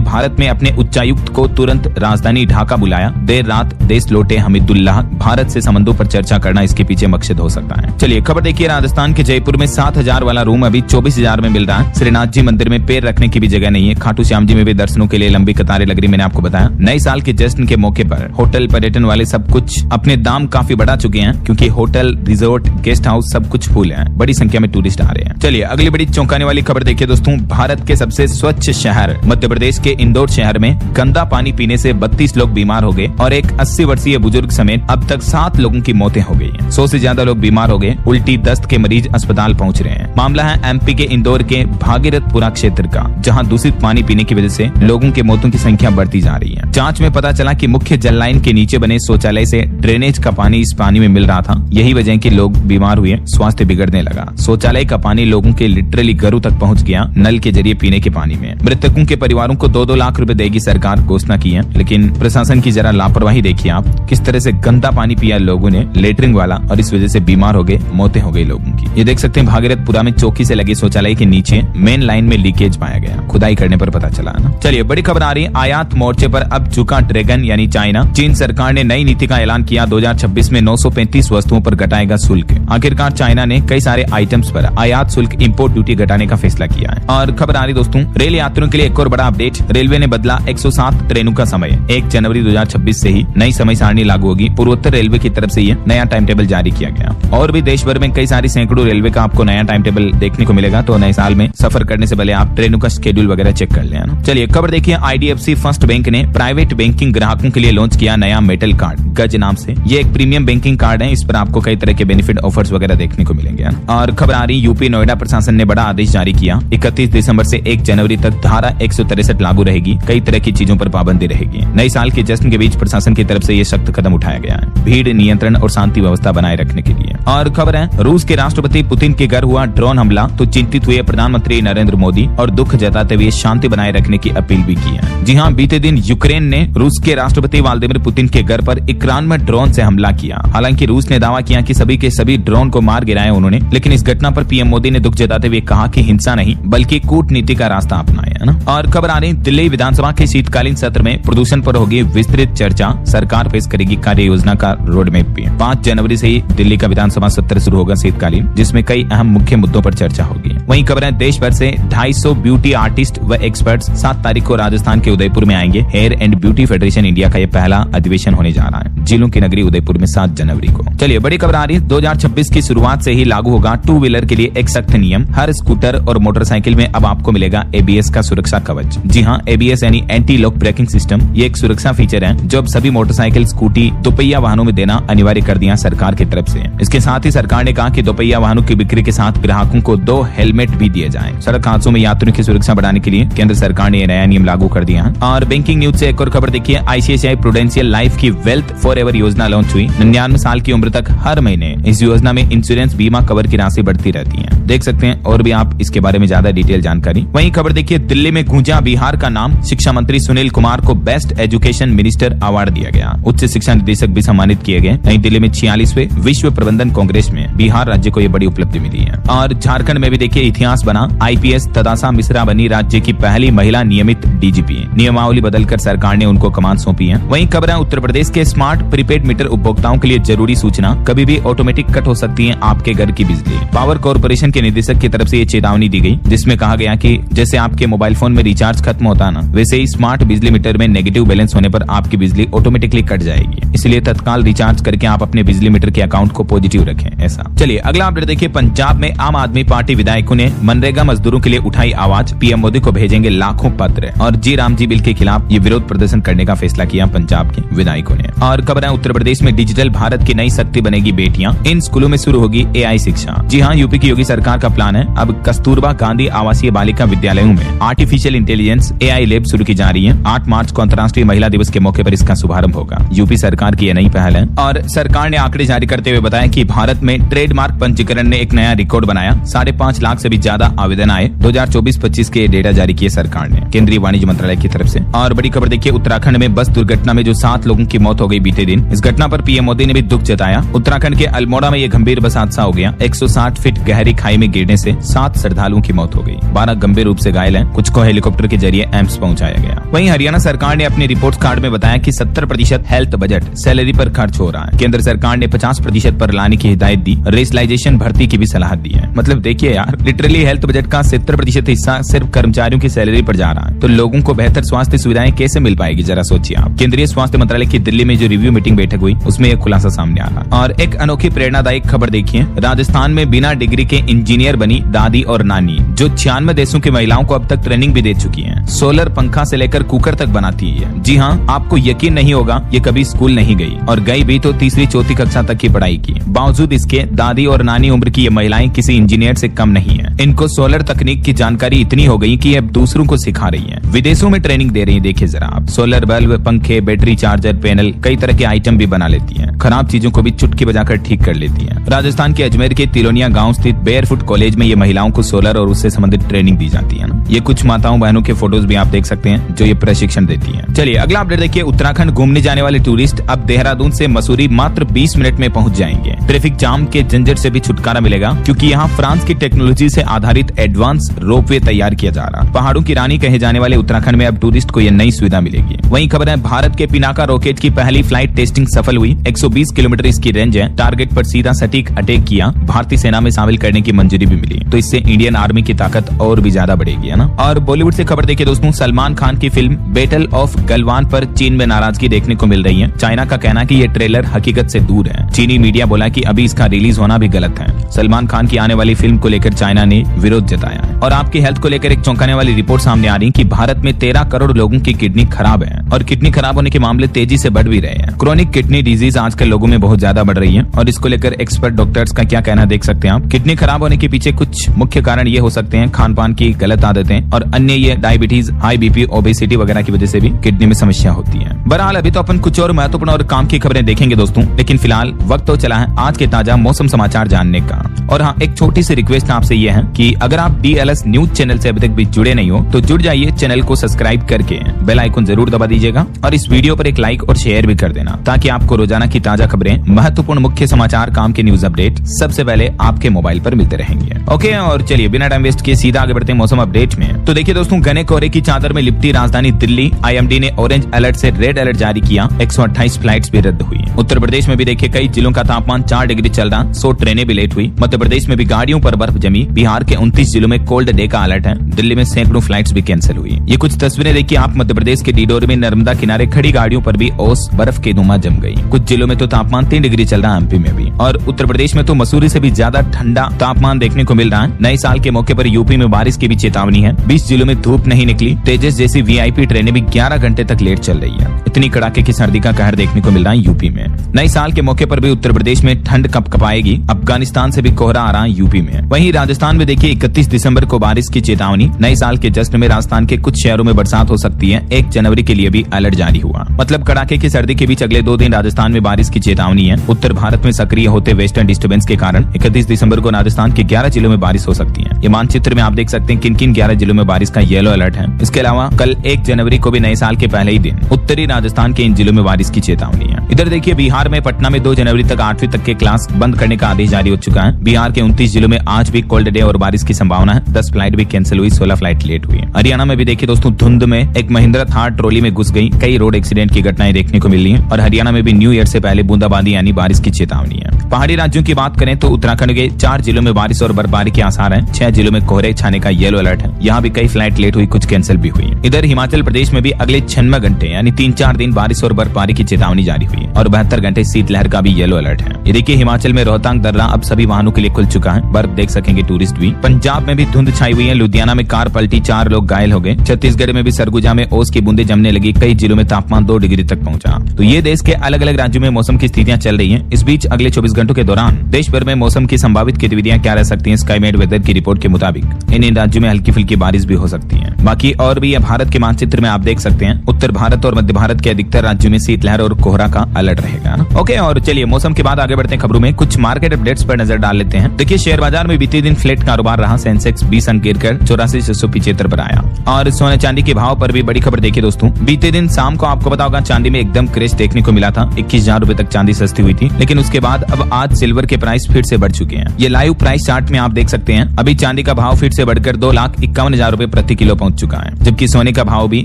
भारत में अपने उच्चायुक्त को तुरंत राजधानी ढाका बुलाया। देर रात देश लौटे हमीदुल्लाह। भारत से संबंधों पर चर्चा करना इसके पीछे मकसद हो सकता है। चलिए खबर देखिए, राजस्थान के जयपुर में 7,000 वाला रूम अभी 24,000 में मिल रहा है। श्रीनाथ जी मंदिर में पैर रखने की भी जगह नहीं है। खाटू श्याम जी में भी दर्शनों के लिए लंबी कतारें लग रही, मैंने आपको बताया। नए साल के जश्न के मौके पर होटल पर्यटन वाले सब कुछ अपने दाम काफी बढ़ा चुके हैं, क्योंकि होटल, रिजोर्ट, गेस्ट हाउस सब कुछ फुल है। बड़ी संख्या में टूरिस्ट आ रहे हैं। चलिए अगली बड़ी चौंकाने वाली खबर देखिए दोस्तों, भारत के सबसे स्वच्छ शहर मध्य प्रदेश के इंदौर शहर में गंदा पानी पीने से 32 लोग बीमार हो गए और एक 80 वर्षीय बुजुर्ग समेत अब तक 7 लोगों की मौतें हो गई हैं। 100 से ज्यादा लोग बीमार हो गए। उल्टी दस्त के मरीज अस्पताल पहुंच रहे हैं। मामला है एमपी के इंदौर के भागीरथपुरा क्षेत्र का, जहां दूषित पानी पीने की वजह से लोगों के मौतों की संख्या बढ़ती जा रही है। जांच में पता चला कि मुख्य जल लाइन के नीचे बने शौचालय से ड्रेनेज का पानी इस पानी में मिल रहा था। यही वजह कि लोग बीमार हुए, स्वास्थ्य बिगड़ने लगा। शौचालय का पानी लोगों के लिटरली घरों तक पहुंच गया, नल के जरिए पीने के पानी में। मृतकों के परिवारों को 2-2 लाख रुपए देगी सरकार, घोषणा की है। लेकिन प्रशासन की जरा लापरवाही देखिए आप, किस तरह से गंदा पानी पिया लोगों ने, लेटरिंग वाला, और इस वजह से बीमार हो गए, मौतें हो गई लोगों की। ये देख सकते हैं भागीरथपुरा में चौकी से लगे शौचालय के नीचे मेन लाइन में लीकेज पाया गया। खुदाई करने पर पता चला ना। चलिए बड़ी खबर आ रही है, आयात मोर्चे पर अब झुका ड्रैगन यानी चाइना। चीन सरकार ने नई नीति का ऐलान किया। 2026 में 935 वस्तुओं पर घटाएगा शुल्क। आखिरकार चाइना ने कई सारे आइटम्स पर आयात शुल्क, इंपोर्ट ड्यूटी घटाने का फैसला किया है। और खबर आ रही दोस्तों, रेल यात्रियों के लिए एक और बड़ा अपडेट। रेलवे ने बदला 107 ट्रेनों का समय। 1 जनवरी 2026 से ही नई समय सारणी लागू होगी। पूर्वोत्तर रेलवे की तरफ से ये नया टाइम टेबल जारी किया गया। और भी देश भर में कई सारी सैकड़ों रेलवे का आपको नया टाइम टेबल देखने को मिलेगा। तो नए साल में सफर करने से पहले आप ट्रेनों का शेड्यूल वगैरह चेक कर लें। चलिए खबर देखिए, IDFC फर्स्ट बैंक ने प्राइवेट बैंकिंग ग्राहकों के लिए लॉन्च किया नया मेटल कार्ड, गज नाम से। ये एक प्रीमियम बैंकिंग कार्ड है। इस पर आपको कई तरह के बेनिफिट ऑफर्स वगैरह देखने को मिलेंगे। और खबर आ रही, यूपी नोएडा प्रशासन ने बड़ा आदेश जारी किया। 31 दिसंबर से 1 जनवरी तक धारा 163 लागू रहेगी। कई तरह की चीजों पर पाबंदी रहेगी। नए साल के जश्न के बीच प्रशासन की तरफ से ये सख्त कदम उठाया गया है, भीड़ नियंत्रण और शांति व्यवस्था बनाए रखने के लिए। और खबर है, रूस के राष्ट्रपति पुतिन के घर हुआ ड्रोन हमला तो चिंतित हुए प्रधानमंत्री नरेंद्र मोदी और दुख जताते हुए शांति बनाए रखने की अपील भी की है। जी हाँ, बीते दिन यूक्रेन ने रूस के राष्ट्रपति व्लादिमीर पुतिन के घर पर यूक्रेन में ड्रोन से हमला किया। हालांकि रूस ने दावा किया कि सभी के सभी ड्रोन को मार गिराया उन्होंने, लेकिन इस घटना पर पीएम मोदी ने दुख जताते हुए कहा कि हिंसा नहीं बल्कि कूटनीति का रास्ता अपनाया है ना। और खबर आ रही, दिल्ली विधानसभा के शीतकालीन सत्र में प्रदूषण पर होगी विस्तृत चर्चा। सरकार पेश करेगी कार्य योजना का रोड मैप भी। 5 जनवरी से ही दिल्ली का विधानसभा सत्र शुरू होगा शीतकालीन, जिसमें कई अहम मुख्य मुद्दों पर चर्चा होगी। वहीं खबर है, देश भर से 250 ब्यूटी आर्टिस्ट व एक्सपर्ट्स 7 तारीख को राजस्थान के उदयपुर में आएंगे। Hair and beauty federation India का ये पहला अधिवेशन होने जा रहा है, जिलों की नगरी उदयपुर में 7 जनवरी को। चलिए बड़ी खबर आ रही है, 2026 की शुरुआत से ही लागू होगा 2 व्हीलर के लिए एक सख्त नियम। हर स्कूटर और मोटरसाइकिल में अब आपको मिलेगा ABS का सुरक्षा कवच। जी हाँ, ABS यानी एंटी लॉक ब्रेकिंग सिस्टम। ये एक सुरक्षा फीचर है जो अब सभी मोटरसाइकिल, स्कूटी, दोपहिया वाहनों में देना अनिवार्य कर दिया सरकार की तरफ से। इसके साथ ही सरकार ने कहा कि दोपहिया वाहनों की बिक्री के साथ ग्राहकों को 2 हेलमेट भी दिए जाएं। सड़क हादसों में यात्रियों की सुरक्षा बढ़ाने के लिए केंद्र सरकार ने नया नियम लागू कर दिया है। और बैंकिंग न्यूज से एक और खबर देखिए, ICICI प्रूडेंशियल लाइफ की वेल्थ फॉरएवर योजना लॉन्च हुई। 99 साल की उम्र तक हर महीने इस योजना में इंश्योरेंस बीमा कवर की राशि बढ़ती रहती है। देख सकते हैं और भी आप इसके बारे में ज्यादा डिटेल जानकारी। वहीं खबर देखिए, दिल्ली में गूंजा बिहार का नाम। शिक्षा मंत्री सुनील कुमार को बेस्ट एजुकेशन मिनिस्टर अवार्ड दिया गया। उच्च शिक्षा निदेशक भी सम्मानित किए गए। नई दिल्ली में 46वें विश्व प्रबंधन कांग्रेस में बिहार राज्य को यह बड़ी उपलब्धि मिली है। और झारखंड में भी देखिए इतिहास बना। IPS तदासा मिश्रा बनी राज्य की पहली महिला नियमित DGP। नियमावली बदलकर सरकार ने उनको कमान सौंपी है। वहीं खबर है, उत्तर प्रदेश के स्मार्ट प्रीपेड मीटर उपभोक्ताओं के लिए जरूरी सूचना, कभी भी ऑटोमेटिक कट हो सकती है आपके घर की बिजली। पावर कॉर्पोरेशन के निदेशक की तरफ से ये चेतावनी दी गई, जिसमें कहा गया कि जैसे आपके मोबाइल फोन में रिचार्ज खत्म होता है ना, वैसे ही स्मार्ट बिजली मीटर में नेगेटिव बैलेंस होने पर आपकी बिजली ऑटोमेटिकली कट जाएगी। इसलिए तत्काल रिचार्ज करके आप अपने बिजली मीटर के अकाउंट को पॉजिटिव रखें। ऐसा चलिए अगला अपडेट देखिए, पंजाब में आम आदमी पार्टी विधायकों ने मनरेगा मजदूरों के लिए उठाई आवाज। PM मोदी को भेजेंगे लाखों पत्र। और जी राम जी बिल के खिलाफ ये विरोध प्रदर्शन करने का फैसला किया पंजाब के विधायकों ने। और खबर है, उत्तर प्रदेश में डिजिटल भारत की नई शक्ति बनेगी बेटियां। इन स्कूलों में शुरू होगी AI शिक्षा। जी हाँ, यूपी की योगी सरकार का प्लान है। अब कस्तूरबा गांधी आवासीय बालिका विद्यालयों में आर्टिफिशियल इंटेलिजेंस AI लैब शुरू की जा रही है। 8 मार्च को अंतर्राष्ट्रीय महिला दिवस के मौके पर इसका शुभारंभ होगा। यूपी सरकार की यह नई पहल है। और सरकार ने आंकड़े जारी करते हुए बताया कि भारत में ट्रेडमार्क पंजीकरण ने एक नया रिकॉर्ड बनाया। 5.5 लाख से भी ज्यादा आवेदन आए। 2024-25 के डेटा जारी किए सरकार ने केंद्रीय वाणिज्य मंत्रालय की तरफ से। और बड़ी खबर देखिए, उत्तराखंड में बस दुर्घटना में जो 7 लोगों की मौत हो गई बीते दिन। इस घटना पर पीएम मोदी ने भी दुख जताया। उत्तराखंड के अल्मोड़ा में यह गंभीर बस हादसा हो गया। 160 फीट गहरी खाई में गिरने से 7 श्रद्धालुओं की मौत हो गई। 12 गंभीर रूप से घायल हैं। कुछ को हेलीकॉप्टर के जरिए एम्स पहुंचाया गया। वहीं हरियाणा सरकार ने अपने रिपोर्ट कार्ड में बताया कि 70% हेल्थ बजट सैलरी पर खर्च हो रहा है। केंद्र सरकार ने 50% पर लाने की हिदायत दी। रेशलाइजेशन भर्ती की भी सलाह दी है। मतलब देखिए यार, लिटरली हेल्थ बजट का 70% हिस्सा सिर्फ कर्मचारियों की सैलरी पर जा रहा है, तो लोगों को बेहतर स्वास्थ्य सुविधाएं कैसे मिल पाएगी, जरा सोचिए आप। केंद्रीय स्वास्थ्य मंत्रालय की दिल्ली में जो रिव्यू मीटिंग बैठक हुई, उसमें यह खुलासा सामने आ रहा। और एक अनोखी प्रेरणादायक खबर देखिए, राजस्थान में बिना डिग्री के इंजीनियर बनी दादी और नानी, जो 96 देशों की महिलाओं को अब तक ट्रेनिंग भी दे चुकी है। सोलर पंखा से लेकर कुकर तक बनाती है। जी हाँ, आपको यकीन नहीं होगा, ये कभी स्कूल नहीं गई, और गई भी तो तीसरी चौथी कक्षा तक की पढ़ाई की। बावजूद इसके दादी और नानी उम्र की ये महिलाएं किसी इंजीनियर से कम नहीं है। इनको सोलर तकनीक की जानकारी इतनी हो गई कि अब दूसरों को सिखा रही है। विदेशों में ट्रेनिंग दे रही है। देखिए जरा आप, सोलर बल्ब, पंखे, बैटरी, चार्जर, पैनल, कई तरह के आइटम भी बना लेती है। खराब चीजों को भी चुटकी बजाकर ठीक कर लेती है। राजस्थान के अजमेर के तिलोनिया गांव स्थित बेयरफुट कॉलेज में ये महिलाओं को सोलर और उससे संबंधित ट्रेनिंग दी जाती है ना। ये कुछ माताओं बहनों के फोटोज भी आप देख सकते हैं जो ये प्रशिक्षण देती हैं। चलिए अगला अपडेट देखिए, उत्तराखंड घूमने जाने वाले टूरिस्ट अब देहरादून से मसूरी मात्र 20 मिनट में पहुंच जाएंगे। ट्रैफिक जाम के झंझट से भी छुटकारा मिलेगा, क्योंकि यहाँ फ्रांस की टेक्नोलॉजी से आधारित एडवांस रोपवे तैयार किया जा रहा। पहाड़ों की रानी कहे जाने वाले उत्तराखंड में अब टूरिस्ट को यह नई सुविधा मिलेगी। वहीं खबर है, भारत के पिनाका रॉकेट की पहली फ्लाइट टेस्टिंग सफल हुई। 120 किलोमीटर इसकी रेंज है। टारगेट पर सीधा सटीक अटैक किया। भारतीय सेना में शामिल करने की मंजूरी भी मिली, तो इससे इंडियन आर्मी की ताकत और भी ज्यादा बढ़ेगी, है ना। और बॉलीवुड से खबर देखिए दोस्तों, सलमान खान की फिल्म बैटल ऑफ गलवान पर चीन में नाराजगी देखने को मिल रही है। चाइना का कहना है कि ये ट्रेलर हकीकत से दूर है। चीनी मीडिया बोला कि अभी इसका रिलीज होना भी गलत है। सलमान खान की आने वाली फिल्म को लेकर चाइना ने विरोध जताया है। और आपकी हेल्थ को लेकर एक चौंकाने वाली रिपोर्ट सामने आ रही है कि भारत में 13 करोड़ लोगों की किडनी खराब है, और किडनी खराब होने के मामले तेजी से बढ़ भी रहे हैं। क्रोनिक किडनी डिजीज आजकल लोगों में बहुत ज्यादा बढ़ रही है, और इसको लेकर एक्सपर्ट डॉक्टर्स का क्या कहना देख सकते हैं आप। किडनी खराब होने के पीछे कुछ मुख्य कारण ये हो सकते हैं, खान पान की गलत आदतें और अन्य ये डायबिटीज, हाई बीपी, ओबेसिटी वगैरह की वजह से भी किडनी में समस्या होती है। बहरहाल अभी तो अपन कुछ और महत्वपूर्ण और काम की खबरें देखेंगे दोस्तों, लेकिन फिलहाल वक्त तो चला है आज के ताजा मौसम समाचार जानने का। और हाँ, एक छोटी सी रिक्वेस्ट आपसे ये है कि अगर आप DLS न्यूज चैनल से अभी तक भी जुड़े नहीं हो तो जुड़ जाइए। चैनल को सब्सक्राइब करके बेल आइकन जरूर दबा दीजिएगा, और इस वीडियो पर एक लाइक और शेयर भी कर देना, ताकि आपको रोजाना की ताजा खबरें, महत्वपूर्ण मुख्य समाचार, काम के न्यूज अपडेट सबसे पहले आपके मोबाइल पर मिलते रहेंगे। ओके, और चलिए बिना टाइम वेस्ट किए सीधा आगे बढ़ते हैं मौसम अपडेट में। तो देखिए दोस्तों, घने कोहरे की चादर में लिपटी राजधानी दिल्ली। IMD ने ऑरेंज अलर्ट से रेड अलर्ट जारी किया। 128 फ्लाइट्स भी रद्द हुई। उत्तर प्रदेश में भी देखिए कई जिलों का तापमान 4 डिग्री चल रहा। 100 ट्रेनें भी लेट हुई। मध्य प्रदेश में भी गाड़ियों पर बर्फ जमी। बिहार के 29 जिलों में कोल्ड डे का अलर्ट है। दिल्ली में सैकड़ों फ्लाइट्स भी कैंसिल हुई। ये कुछ तस्वीरें देखिए आप, मध्य प्रदेश के डिडोर में नर्मदा किनारे खड़ी गाड़ियों पर भी ओस बर्फ के धुआं जम गई। कुछ जिलों में तो तापमान 3 डिग्री चल रहा है, MP में भी। और उत्तर प्रदेश में तो मसूरी से भी ज्यादा ठंडा तापमान देखने को मिल रहा है। नए साल के मौके पर यूपी में बारिश की भी चेतावनी है। 20 जिलों में धूप नहीं निकली। तेजस जैसी VIP ट्रेनें भी 11 घंटे तक लेट चल रही है। इतनी कड़ाके की सर्दी का कहर देखने को मिल रहा है यूपी में। नए साल के मौके पर भी उत्तर प्रदेश में ठंड कपकपाएगी। अफगानिस्तान से भी कोहरा आ रहा है यूपी में। वहीं राजस्थान में देखिए 31 दिसंबर को बारिश की चेतावनी। नए साल के जश्न में राजस्थान के कुछ शहरों में बरसात हो सकती है। 1 जनवरी के लिए भी अलर्ट जारी हुआ। मतलब कड़ाके की सर्दी के बीच अगले 2 दिन राजस्थान में बारिश की चेतावनी है। उत्तर भारत में सक्रिय होते वेस्टर्न डिस्टर्बेंस के कारण 31 दिसंबर को राजस्थान के 11 जिलों में बारिश हो सकती है। ये मानचित्र में आप देख सकते हैं किन किन 11 जिलों में बारिश का येलो अलर्ट है। इसके अलावा कल 1 जनवरी को भी नए साल के पहले ही दिन उत्तरी राजस्थान के इन जिलों में बारिश की चेतावनी है। इधर देखिए बिहार में पटना में 2 जनवरी तक 8वीं तक के क्लास बंद करने का आदेश जारी हो चुका है। बिहार के 29 जिलों में आज भी कोल्ड डे और बारिश की संभावना है। 10 फ्लाइट भी कैंसिल हुई, 16 फ्लाइट लेट हुई। हरियाणा में भी देखिए दोस्तों, धुंध में एक महिंद्रा थार ट्रॉली में घुस गई। कई रोड एक्सीडेंट की घटनाएं देखने को मिल रही है। और हरियाणा में भी न्यू ईयर से पहले बूंदाबांदी यानी बारिश की चेतावनी है। पहाड़ी राज्यों की बात करें तो उत्तराखंड के 4 जिलों में बारिश और बर्फबारी के आसार हैं। 6 जिलों में कोहरे छाने का येलो अलर्ट है। यहाँ भी कई फ्लाइट लेट हुई, कुछ कैंसिल भी हुई। इधर हिमाचल प्रदेश में भी अगले 96 घंटे यानी 3-4 दिन बारिश और बर्फबारी की चेतावनी जारी हुई और 72 घंटे शीतलहर का भी येलो अलर्ट है। ये देखिए हिमाचल में रोहतांग दर्रा अब सभी वाहनों के लिए खुल चुका है। बर्फ देख सकेंगे टूरिस्ट भी। पंजाब में भी धुंध छाई हुई है। लुधियाना में कार पलटी, 4 लोग घायल हो गए। छत्तीसगढ़ में भी सरगुजा में ओस की बूंदे जमने लगी। कई जिलों में तापमान 2 डिग्री तक पहुंचा। तो ये देश के अलग अलग राज्यों में मौसम की स्थितियां चल रही है। इस बीच अगले 24 घंटों के दौरान देश भर में मौसम की संभावित गतिविधियां क्या रह सकती हैं। स्काईमेट वेदर की रिपोर्ट के मुताबिक इन राज्यों में हल्की फुल्की बारिश भी हो सकती है। बाकी और भी भारत के मानचित्र में आप देख सकते हैं उत्तर भारत और मध्य भारत के अधिकतर राज्यों में शीतलहर और कोहरा का अलर्ट रहेगा। ओके, और चलिए मौसम के बाद आगे बढ़ते हैं खबरों में कुछ मार्केट अपडेट्स पर नजर डाल लेते हैं। देखिए शेयर बाजार में बीते दिन फ्लैट कारोबार रहा। सेंसेक्स 20 अंक गिरकर 84,675 पर आया। और सोने चांदी के भाव पर भी बड़ी खबर देखिए दोस्तों, बीते दिन शाम को आपको पता होगा चांदी में एकदम क्रेश देखने को मिला था। 21,000 रुपए तक चांदी सस्ती हुई थी, लेकिन उसके बाद अब आज सिल्वर के प्राइस फिर से बढ़ चुके हैं। ये लाइव प्राइस चार्ट में आप देख सकते हैं। अभी चांदी का भाव फिर से बढ़कर 2,51,000 रुपए प्रति किलो पहुंच चुका है, जबकि सोने का भाव भी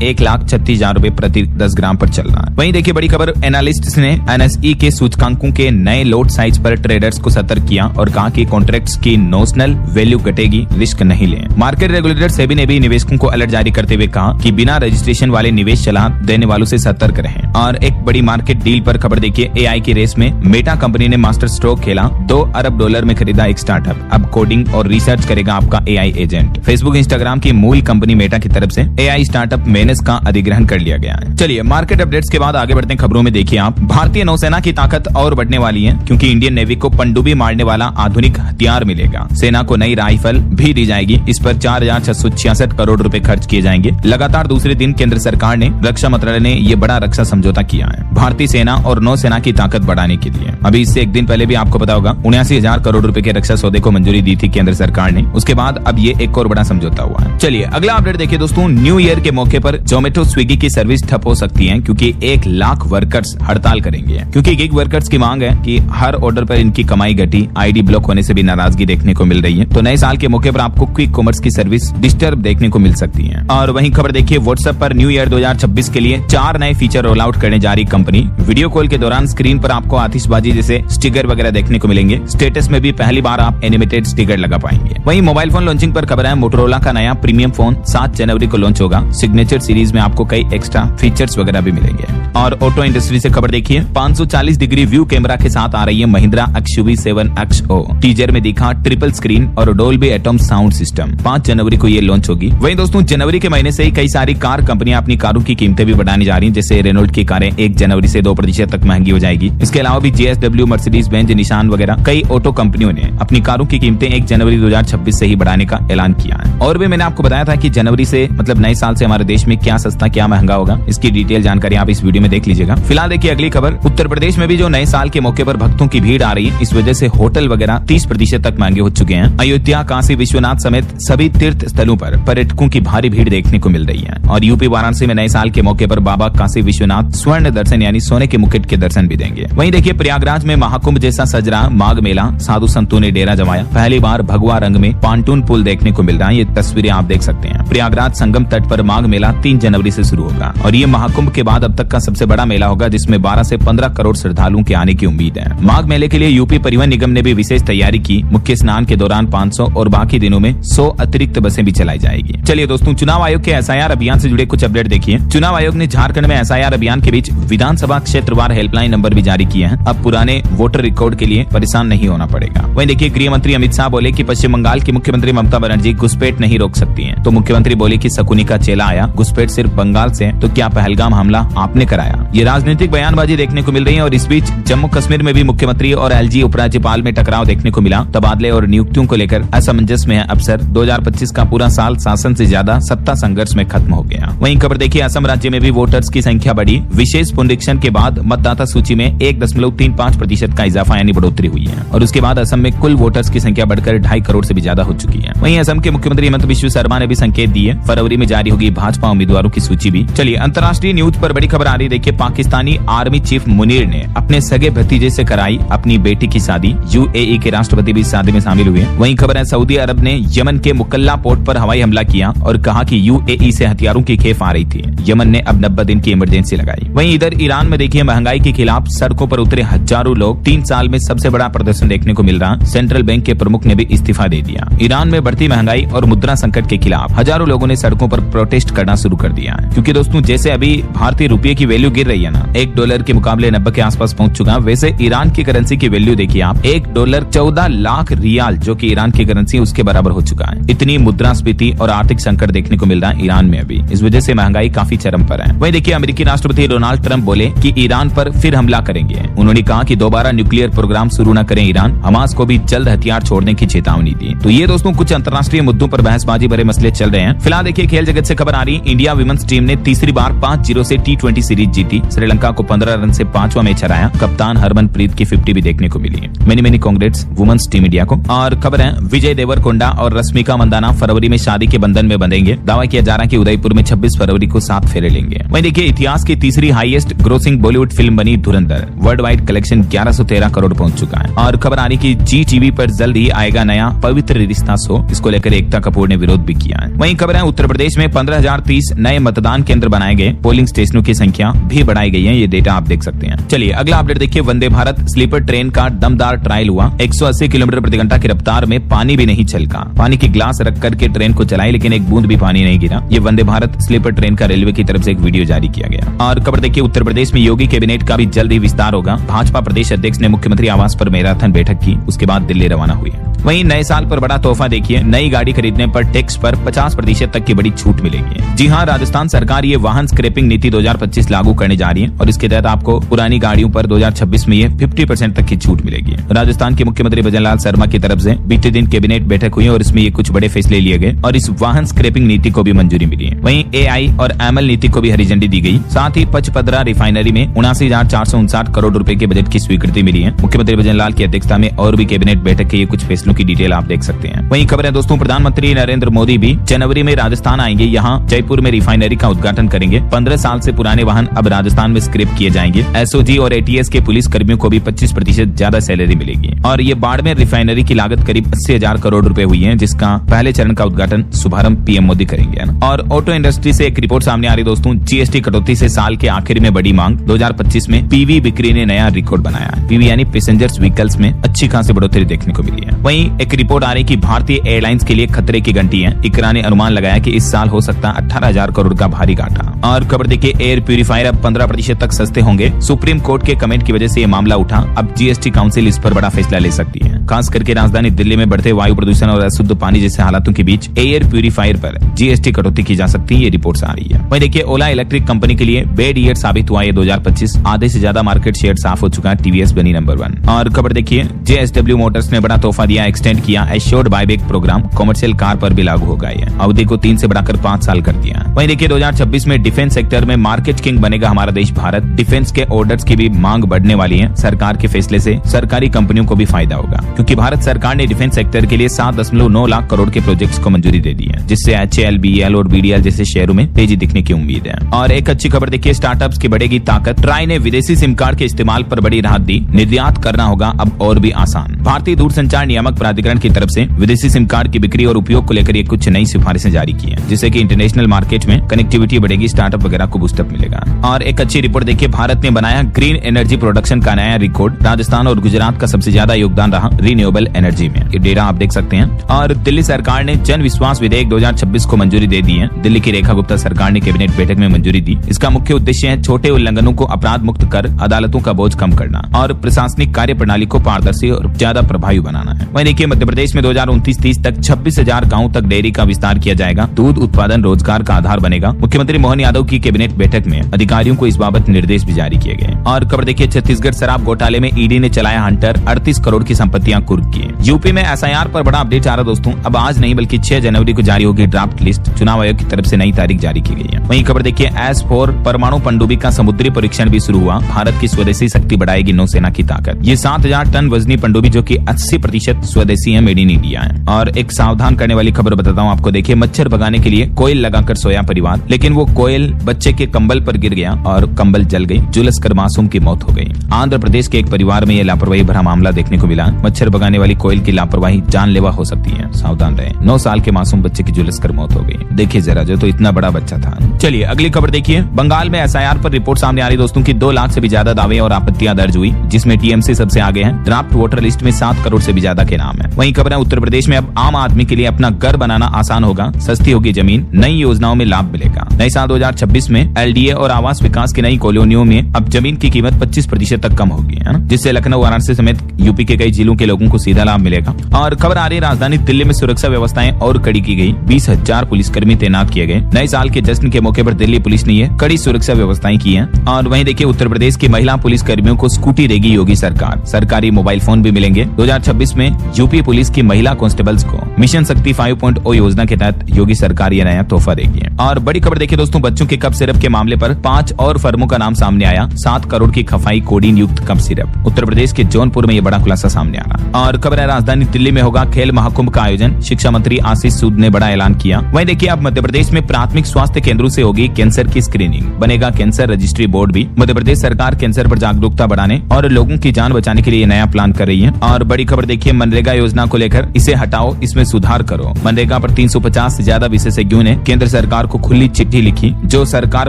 1,36,000 रुपए प्रति 10 ग्राम पर चल रहा है। वहीं देखिए बड़ी खबर, एनालिस्ट्स ने एनएसई के सूचकांकों के नए लोट साइज पर ट्रेडर्स को सतर्क किया और कहा कि कॉन्ट्रैक्ट्स की नोशनल वैल्यू घटेगी, रिस्क नहीं लें। मार्केट रेगुलेटर सेबी ने भी निवेशकों को अलर्ट जारी करते हुए कहा कि बिना रजिस्ट्रेशन वाले निवेश सलाह देने वालों से सतर्क रहें। और एक बड़ी मार्केट डील पर खबर देखिए, एआई की रेस में मेटा कंपनी ने मास्टर स्ट्रोक खेला। $2 अरब में खरीदा एक स्टार्टअप। अब कोडिंग और रिसर्च करेगा आपका एआई एजेंट। फेसबुक इंस्टाग्राम की मूल कंपनी मेटा की तरफ से एआई स्टार्टअप मेनेस का अधिग्रहण कर लिया गया है। चलिए मार्केट अपडेट्स के बाद आगे बढ़ते हैं खबरों में। देखिए आप, भारतीय नौसेना की ताकत और बढ़ने वाली है, क्योंकि इंडियन नेवी को पनडुब्बी मारने वाला आधुनिक हथियार मिलेगा। सेना को नई राइफल भी दी जाएगी। इस पर 4,666 करोड़ रुपए खर्च किए जाएंगे। लगातार दूसरे दिन केंद्र सरकार ने, रक्षा मंत्रालय ने ये बड़ा रक्षा समझौता किया है भारतीय सेना और नौसेना की ताकत बढ़ाने के लिए। अभी इससे एक दिन पहले भी आपको पता होगा 79,000 करोड़ रुपए के रक्षा सौदे को मंजूरी दी थी केंद्र सरकार ने। उसके बाद अब ये एक और बड़ा समझौता हुआ है। चलिए अगला अपडेट देखिए दोस्तों, न्यू ईयर के मौके पर जोमेटो स्विगी की सर्विस ठप हो सकती है, क्योंकि 1 लाख वर्कर्स हड़ताल करेंगे। क्योंकि गिग वर्कर्स की मांग है कि हर ऑर्डर पर इनकी कमाई घटी, आईडी ब्लॉक होने से भी नाराजगी देखने को मिल रही है। तो नए साल के मौके पर आपको क्विक कॉमर्स की सर्विस डिस्टर्ब देखने को मिल सकती है। और वहीं खबर देखिए, व्हाट्सएप पर न्यू ईयर 2026 के लिए 4 नए फीचर रोल आउट करने जा रही कंपनी। वीडियो कॉल के दौरान स्क्रीन पर आपको आतिशबाजी जैसे स्टिकर वगैरह देखने को मिलेंगे। स्टेटस में भी पहली बार आप एनिमेटेड स्टिकर लगा पाएंगे। वहीं मोबाइल फोन लॉन्चिंग पर खबर है, मोटोरोला का नया प्रीमियम फोन 7 जनवरी को लॉन्च होगा। सिग्नेचर सीरीज में आपको कई एक्स्ट्रा फीचर्स वगैरह भी मिलेंगे। और ऑटो इंडस्ट्री से खबर देखिए, 540 डिग्री व्यू कैमरा के साथ आ रही है महिंद्रा XUV 7XO। टीजर में दिखा ट्रिपल स्क्रीन और डोल्बी एटॉम साउंड सिस्टम। 5 जनवरी को ये लॉन्च होगी। वहीं दोस्तों जनवरी के महीने से ही कई सारी कार कंपनियां अपनी कारों की कीमतें भी बढ़ाने जा रही हैं। जैसे रेनॉल्ट की कारें 1 जनवरी से 2% तक महंगी हो जाएगी। इसके अलावा भी JSW, मर्सिडीज बेंज, निशान वगैरह कई ऑटो कंपनियों ने अपनी कारों की कीमतें 1 जनवरी 2026 से ही बढ़ाने का ऐलान किया है। और भी मैंने आपको बताया था कि जनवरी से मतलब नए साल से हमारे देश में क्या सस्ता क्या महंगा होगा, इसकी डिटेल जानकारी आप इस वीडियो में देख लीजिएगा। फिलहाल देखिए अगली खबर, उत्तर प्रदेश में भी जो नए साल के मौके पर भक्तों की भीड़ आ रही है, इस वजह से होटल वगैरह 30% तक महंगे हो चुके हैं। अयोध्या, काशी विश्वनाथ समेत सभी तीर्थ स्थलों पर पर्यटकों की भारी भीड़ देखने को मिल रही है। और यूपी वाराणसी में नए साल के मौके पर बाबा काशी विश्वनाथ स्वर्ण दर्शन यानी सोने के मुकुट के दर्शन भी देंगे। वहीं देखिए प्रयागराज में महाकुंभ जैसा सज रहा माघ मेला, साधु संतों ने डेरा जमाया। पहली बार भगवा रंग में पांटून पुल देखने को मिल रहा है। ये तस्वीरें आप देख सकते हैं। प्रयागराज संगम तट पर माघ मेला 3 जनवरी से शुरू होगा और ये महाकुंभ के बाद अब तक का सबसे बड़ा मेला होगा, जिसमें 12 से 15 करोड़ श्रद्धालुओं के आने की उम्मीद है। माघ मेले के लिए यूपी परिवहन निगम ने भी विशेष तैयारी की। मुख्य स्नान के दौरान 500 और बाकी दिनों में 100 अतिरिक्त बसें भी चलाई जाएगी। चलिए दोस्तों, चुनाव आयोग के SIR अभियान से जुड़े कुछ अपडेट देखिए। चुनाव आयोग ने झारखंड में SIR अभियान के बीच विधानसभा क्षेत्रवार हेल्पलाइन नंबर भी जारी किए हैं। अब पुराने वोटर रिकॉर्ड के लिए परेशान नहीं होना पड़ेगा। वहीं देखिए गृह मंत्री अमित शाह बोले कि पश्चिम बंगाल की मुख्यमंत्री ममता बनर्जी घुसपैठ नहीं रोक सकती हैं। तो मुख्यमंत्री बोले कि शकुनी का चेला आया, घुसपैठ सिर्फ बंगाल से, तो क्या पहलगाम हमला आपने कराया? ये राजनीतिक बयानबाजी देखने को मिल रही है। और इस बीच जम्मू कश्मीर में भी मुख्यमंत्री और LG उपराज्यपाल में टकराव देखने को मिला। तबादले और नियुक्तियों को लेकर असमंजस में है अफसर। 2025 का पूरा साल शासन से ज्यादा सत्ता संघर्ष में खत्म हो गया। वहीं खबर देखिए, असम राज्य में भी वोटर्स की संख्या बढ़ी। विशेष पुनरीक्षण के बाद मतदाता सूची में 1.35% का इजाफा यानी बढ़ोतरी हुई है। और उसके बाद असम में कुल वोटर्स की संख्या बढ़कर 2.5 करोड़ से भी ज्यादा हो चुकी है। वहीं असम के मुख्यमंत्री हेमंत बिस्वा शर्मा ने भी संकेत दिए, फरवरी में जारी होगी भाजपा उम्मीदवारों की सूची भी। चलिए अंतर्राष्ट्रीय न्यूज पर बड़ी खबर आ रही, देखिए पाकिस्तानी आर्मी चीफ मुनीर ने अपने सगे भतीजे से कराई अपनी बेटी की शादी। UAE के राष्ट्रपति भी शादी में शामिल हुए। वहीं खबर है, सऊदी अरब ने यमन के मुकल्ला पोर्ट पर हवाई हमला किया और कहा कि UAE से हथियारों की खेप आ रही थी। यमन ने अब 90 दिन की इमरजेंसी लगाई। वहीं इधर ईरान में देखिए महंगाई के खिलाफ सड़कों पर उतरे हजारों लोग। 3 साल में सबसे बड़ा प्रदर्शन देखने को मिल रहा। सेंट्रल बैंक के प्रमुख ने भी इस्तीफा दे दिया। ईरान में बढ़ती महंगाई और मुद्रा संकट के खिलाफ हजारों लोगों ने सड़कों पर प्रोटेस्ट करना शुरू कर दिया है। क्योंकि दोस्तों जैसे अभी भारतीय रुपये की वैल्यू गिर रही है ना, $1 के मुकाबले 90 के आसपास पहुंच चुका, वैसे ईरान की करेंसी की वैल्यू देखिए आप, $1 14 लाख रियाल जो कि ईरान की करेंसी उसके बराबर हो चुका है। इतनी मुद्रास्फीति और आर्थिक संकट देखने को मिल रहा है ईरान में अभी। इस वजह से महंगाई काफी चरम पर है। वहीं देखिए अमेरिकी राष्ट्रपति डोनाल्ड ट्रंप बोले कि ईरान पर फिर हमला करेंगे। उन्होंने कहा कि दोबारा न्यूक्लियर प्रोग्राम शुरू न करें ईरान। हमास को भी जल्द हथियार छोड़ने की चेतावनी दी। तो ये दोस्तों कुछ अंतर्राष्ट्रीय मुद्दों पर बहसबाजी भरे मसले चल रहे हैं। फिलहाल देखिए खेल जगत से खबर आ रही, इंडिया विमेंस टीम ने तीसरी बार 5-0 से T20 सीरीज जीती। श्रीलंका को 15 रन से 5वां मैच हराया। कप्तान हरमनप्रीत की 50-50 भी देखने को मिली है। Many congrats women's team India को। और खबर है विजय देवरकोंडा और रश्मिका मंदाना फरवरी में शादी के बंधन में बंधेंगे। दावा किया जा रहा है कि उदयपुर में 26 फरवरी को 7 फेरे लेंगे। वहीं देखिए इतिहास की तीसरी हाईएस्ट ग्रोसिंग बॉलीवुड फिल्म बनी धुरंधर। वर्ल्ड वाइड कलेक्शन 1113 करोड़ पहुंच चुका है। और खबर आ रही कि जी टीवी पर जल्द ही आएगा नया पवित्र रिश्ता शो। इसको लेकर एकता कपूर ने विरोध भी किया है। वहीं खबर है उत्तर प्रदेश में 15,030 नए मतदान केंद्र बनाए गए। पोलिंग स्टेशनों की संख्या भी बढ़ाई गई है। ये डेटा आप देख सकते हैं। चलिए अगला अपडेट देखिए। वंदे भारत स्लीपर ट्रेन का दमदार ट्रायल हुआ। 180 किलोमीटर प्रति घंटा की रफ्तार में पानी भी नहीं छलका। पानी की ग्लास रख करके ट्रेन को चलाई लेकिन एक बूंद भी पानी नहीं गिरा। ये वंदे भारत स्लीपर ट्रेन का रेलवे की तरफ से एक वीडियो जारी किया गया। और खबर देखिए उत्तर प्रदेश में योगी कैबिनेट का भी जल्द ही विस्तार होगा। भाजपा प्रदेश अध्यक्ष ने मुख्यमंत्री आवास पर मैराथन बैठक की। उसके बाद दिल्ली रवाना हुए। वहीं नए साल पर बड़ा तोहफा देखिए। नई गाड़ी खरीदने पर टैक्स पर 50% तक की बड़ी छूट मिलेगी। जी हां, राजस्थान सरकार ये वाहन स्क्रैपिंग नीति 2025 लागू करने जा रही है और इसके तहत आपको पुरानी गाड़ियों पर 2026 में ये 50% तक की छूट मिलेगी। राजस्थान के मुख्यमंत्री भजनलाल शर्मा की तरफ से बीते दिन कैबिनेट बैठक हुई और इसमें ये कुछ बड़े फैसले लिए गए और इस वाहन स्क्रैपिंग नीति को भी मंजूरी मिली है। वहीं AI और ML नीति को भी हरी झंडी दी गई। साथ ही पचपदरा रिफाइनरी में 79,459 करोड़ रुपए के बजट की स्वीकृति मिली है। मुख्यमंत्री भजनलाल की अध्यक्षता में और भी कैबिनेट बैठक के ये कुछ फैसलों की डिटेल आप देख सकते हैं। वहीं खबर है दोस्तों प्रधानमंत्री नरेंद्र मोदी भी जनवरी में राजस्थान आएंगे। यहाँ जयपुर में रिफाइनरी का उद्घाटन करेंगे। 15 साल से पुराने वाहन अब राजस्थान में स्क्रैप किए जाएंगे। SOG और ATS के पुलिस कर्मियों को भी 25% ज्यादा सैलरी मिलेगी। और ये बाड़मेर रिफाइनरी की लागत करीब 80,000 करोड़ रुपए हुई है, जिसका पहले चरण का उद्घाटन शुभारंभ PM मोदी करेंगे। और ऑटो इंडस्ट्री से एक रिपोर्ट सामने आ रही दोस्तों। GST कटौती से साल के आखिर में बड़ी मांग। 2025 में PV बिक्री ने नया रिकॉर्ड बनाया है। PV यानी पैसेंजर्स व्हीकल्स में अच्छी खासी बढ़ोतरी देखने को मिली है। वहीं एक रिपोर्ट आ रही कि भारतीय एयरलाइंस के लिए खतरे की घंटी है। इकरा ने अनुमान लगाया कि इस साल हो सकता है 18,000 करोड़ का भारी घाटा। और खबर देखिए एयर प्यूरिफायर अब 15% तक सस्ते होंगे। सुप्रीम कोर्ट के कमेंट की वजह से ये मामला उठा। अब GST काउंसिल इस पर बड़ा फैसला ले सकती है। खास करके राजधानी दिल्ली में बढ़ते वायु प्रदूषण और अशुद्ध पानी जैसे हालातों के बीच एयर प्यूरिफायर पर GST कटौती की जा सकती है। ये रिपोर्ट आ रही है। वहीं देखिए ओला इलेक्ट्रिक कंपनी के लिए बेड ईयर साबित हुआ है 2025। आधे से ज्यादा मार्केट शेयर साफ हो चुका है। TVS बनी नंबर 1। और खबर देखिए JSW मोटर्स ने बड़ा तोहफा दिया। एक्सटेंड किया assured buyback programme. Commercial car पर भी लागू हो गया है। अवधि को 3 से बढ़ाकर 5 साल कर दिया। वहीं देखिए 2026 में डिफेंस सेक्टर में मार्केट किंग बनेगा हमारा देश भारत। डिफेंस के ऑर्डर्स की भी मांग बढ़ने वाली है। सरकार के फैसले से सरकारी कंपनियों को भी फायदा होगा, क्योंकि भारत सरकार ने डिफेंस सेक्टर के लिए 7.9 लाख करोड़ के प्रोजेक्ट्स को मंजूरी दे दी है, जिससे HAL, BEL और BDL जैसे शहरों में तेजी दिखने की उम्मीद है। और एक अच्छी खबर देखिए स्टार्टअप्स की बढ़ेगी ताकत। ट्राई ने विदेशी सिम कार्ड के इस्तेमाल पर बड़ी राहत दी। निर्यात करना होगा अब और भी आसान। भारतीय दूरसंचार नियामक प्राधिकरण की तरफ से विदेशी सिम कार्ड की बिक्री और उपयोग को लेकर ये कुछ नई सिफारिशें जारी की है, जिससे कि इंटरनेशनल मार्केट में कनेक्टिविटी बढ़ेगी, स्टार्टअप वगैरह को बूस्टअप मिलेगा। और एक अच्छी रिपोर्ट देखिए भारत ने बनाया ग्रीन एनर्जी प्रोडक्शन का नया रिकॉर्ड। राजस्थान और गुजरात का सबसे ज्यादा योगदान रहा रिन्यूएबल एनर्जी में। ये डेटा आप देख सकते हैं। और दिल्ली सरकार ने जन विश्वास विधेयक 2026 को मंजूरी दे दी है। दिल्ली की रेखा गुप्ता सरकार ने कैबिनेट बैठक में मंजूरी दी। इसका मुख्य उद्देश्य है छोटे उल्लंघनों को अपराध मुक्त कर अदालतों का बोझ कम करना और प्रशासनिक कार्य प्रणाली को पारदर्शी और ज्यादा प्रभावी बनाना है। वहीं देखिए मध्य प्रदेश में 2029-30 तक 26,000 गाँव तक डेयरी का विस्तार किया जाएगा। दूध उत्पादन रोजगार का आधार बनेगा। मुख्यमंत्री मोहन यादव की कैबिनेट बैठक में अधिकारियों को इस बाबत निर्देश भी जारी किए गए। और खबर देखिए छत्तीसगढ़ शराब घोटाले में ईडी ने चलाया हंटर। 38 करोड़ की संपत्तियां कुर्क की। यूपी में SIR पर बड़ा अपडेट आ रहा दोस्तों। अब आज नहीं बल्कि 6 जनवरी को जारी होगी ड्राफ्ट लिस्ट। चुनाव आयोग की तरफ से नई तारीख जारी की गई है। वहीं खबर देखिए S4 परमाणु पनडुब्बी का समुद्री परीक्षण भी शुरू हुआ। भारत की स्वदेशी शक्ति बढ़ाएगी नौसेना की ताकत। ये 7,000 टन वजनी पनडुब्बी जो कि 80% स्वदेशी है, मेड इन इंडिया है। और एक सावधान करने वाली खबर बताता हूँ आपको। देखिए मच्छर भगाने के लिए कोयल लगाकर सोया परिवार, लेकिन वो कोयल बच्चे के कंबल पर गिर गया और कंबल जल गई। झुलस कर मासूम की मौत हो गई। आंध्र प्रदेश के एक परिवार में यह लापरवाही भरा मामला देखने को मिला। मच्छर भगाने वाली कोयल की लापरवाही जानलेवा हो सकती है, सावधान रहे। 9 साल के मासूम बच्चे की झुलस कर मौत हो गई। देखिए जरा, जो तो इतना बड़ा बच्चा था। चलिए अगली खबर देखिए। बंगाल में SIR पर रिपोर्ट सामने आ रही दोस्तों की 2 लाख से भी ज्यादा दावे और आपत्तियां दर्ज हुई, जिसमें TMC सबसे आगे है। ड्राफ्ट वोटर लिस्ट में 7 करोड़ से भी ज्यादा के नाम है। वहीं खबर है उत्तर प्रदेश में अब आम आदमी के लिए अपना घर बनाना आसान होगा। सस्ती होगी जमीन। नई योजनाओं में लाभ मिलेगा। नए साल 2026 में LDA और आवास विकास की नई कॉलोनियों में अब जमीन की कीमत 25% तक कम होगी, है ना, जिससे लखनऊ, वाराणसी समेत यूपी के कई जिलों के लोगों को सीधा लाभ मिलेगा। और खबर आ रही है राजधानी दिल्ली में सुरक्षा व्यवस्थाएं और कड़ी की गई। 20,000 पुलिसकर्मी तैनात किए गए। नए साल के जश्न के मौके पर दिल्ली पुलिस ने ये कड़ी सुरक्षा व्यवस्थाएं की है। और वहीं देखिए उत्तर प्रदेश की महिला पुलिस कर्मियों को स्कूटी देगी योगी सरकार। सरकारी मोबाइल फोन भी मिलेंगे। 2026 में यूपी पुलिस की महिला कांस्टेबल्स को मिशन शक्ति 5.0 योजना के तहत योगी सरकार ये नया तोहफा देगी। और बड़ी खबर देखिए दोस्तों, बच्चों के कफ सिरप के मामले पर 5 और फर्मों का नाम सामने आया। 7 करोड़ की खफाई कोडीन युक्त कफ सिरप। उत्तर प्रदेश के जौनपुर में ये बड़ा खुलासा सामने आ रहा। और खबर है राजधानी दिल्ली में होगा खेल महाकुंभ का आयोजन। शिक्षा मंत्री आशीष सूद ने बड़ा ऐलान किया। वहीं देखिए अब मध्य प्रदेश में प्राथमिक स्वास्थ्य केंद्रों से होगी कैंसर की स्क्रीनिंग। बनेगा कैंसर रजिस्ट्री बोर्ड भी। मध्य प्रदेश सरकार कैंसर पर जागरूकता बढ़ाने और लोगों की जान बचाने के लिए नया प्लान कर रही है। और बड़ी खबर देखिए मनरेगा योजना को लेकर, इसे हटाओ, इसमें सुधार करो। मनरेगा पर 350 से ज्यादा विशेषज्ञों ने केंद्र सरकार को खुली चिट्ठी लिखी। जो सरकार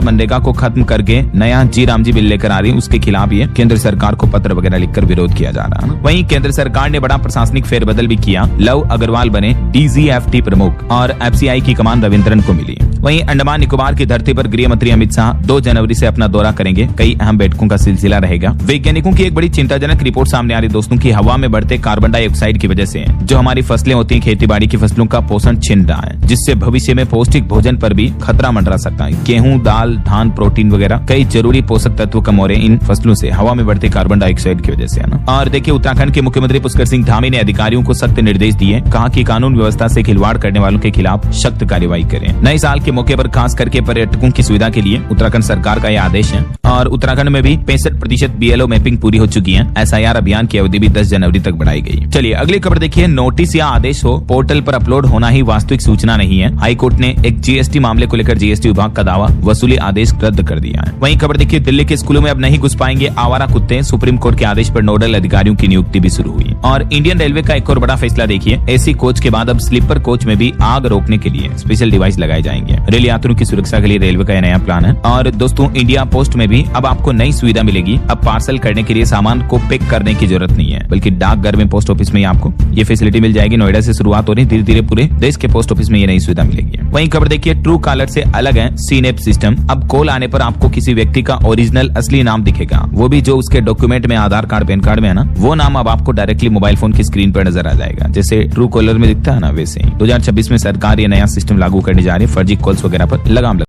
मनरेगा को खत्म करके नया जी रामजी बिल लेकर आ रही है, उसके खिलाफ ये केंद्र सरकार को पत्र वगैरह लिखकर विरोध किया जा रहा है। वहीं केंद्र सरकार ने बड़ा प्रशासनिक फेरबदल भी किया। लव अग्रवाल बने DGFT प्रमुख और FCI की कमान रविंद्रन को मिली। वहीं अंडमान निकोबार की धरती पर गृह मंत्री अमित शाह 2 जनवरी से अपना दौरा करेंगे। कई अहम बैठकों का सिलसिला रहेगा। वैज्ञानिकों की एक बड़ी चिंताजनक रिपोर्ट सामने आ रही दोस्तों की हवा में बढ़ते कार्बन डाइऑक्साइड की वजह से जो हमारी फसलें होती हैं, खेती बाड़ी की फसलों का पोषण छिन रहा है, जिससे भविष्य में पौष्टिक भोजन पर भी खतरा मंडरा सकता है। गेहूं, दाल, धान, प्रोटीन वगैरह कई जरूरी पोषक तत्व कम हो रहे हैं इन फसलों से हवा में बढ़ते कार्बन डाइऑक्साइड की वजह से, है ना। और देखिए उत्तराखंड के मुख्यमंत्री पुष्कर सिंह धामी ने अधिकारियों को सख्त निर्देश दिए। कहा कि कानून व्यवस्था से खिलवाड़ करने वालों के खिलाफ सख्त कार्रवाई करें। नए साल के मौके पर खास करके पर्यटकों की सुविधा के लिए उत्तराखंड सरकार का यह आदेश है। और उत्तराखंड में भी 65% BLO मैपिंग पूरी हो चुकी है। SIR अभियान की अवधि भी 10 जनवरी तक बढ़ाई गई। चलिए अगली खबर देखिए। नोटिस या आदेश हो पोर्टल पर अपलोड होना ही वास्तविक सूचना नहीं है। हाईकोर्ट ने एक GST मामले को लेकर GST विभाग का दावा वसूली आदेश रद्द कर दिया है। वहीं खबर देखिए दिल्ली के स्कूलों में अब नहीं घुस पाएंगे आवारा कुत्ते। सुप्रीम कोर्ट के आदेश पर नोडल अधिकारियों की नियुक्ति भी शुरू हुई। और इंडियन रेलवे का एक और बड़ा फैसला देखिए। AC कोच के बाद अब स्लीपर कोच में भी आग रोकने के लिए स्पेशल डिवाइस लगाए जाएंगे। रेल यात्रियों की सुरक्षा के लिए रेलवे का नया प्लान है। और दोस्तों इंडिया पोस्ट में भी अब आपको नई सुविधा मिलेगी। अब पार्सल करने के लिए सामान को पैक करने की जरूरत नहीं है, बल्कि डाकघर में पोस्ट ऑफिस में आपको ये फैसिलिटी मिल जाएगी। नोएडा से शुरुआत हो रही, धीरे धीरे पूरे देश के पोस्ट ऑफिस में ये नई सुविधा मिलेगी। वहीं खबर देखिए ट्रू कॉलर से अलग है CNAP सिस्टम। अब कॉल आने पर आपको किसी व्यक्ति का ओरिजिनल असली नाम दिखेगा, वो भी जो उसके डॉक्यूमेंट में आधार कार्ड पैन कार्ड में है ना, वो नाम अब आपको डायरेक्टली मोबाइल फोन की स्क्रीन पर नजर आ जाएगा। जैसे ट्रू कॉलर में दिखता है ना, वैसे ही 2026 में सरकार ये नया सिस्टम लागू करने जा रही है। फर्जी कॉल्स वगैरह पर लगाम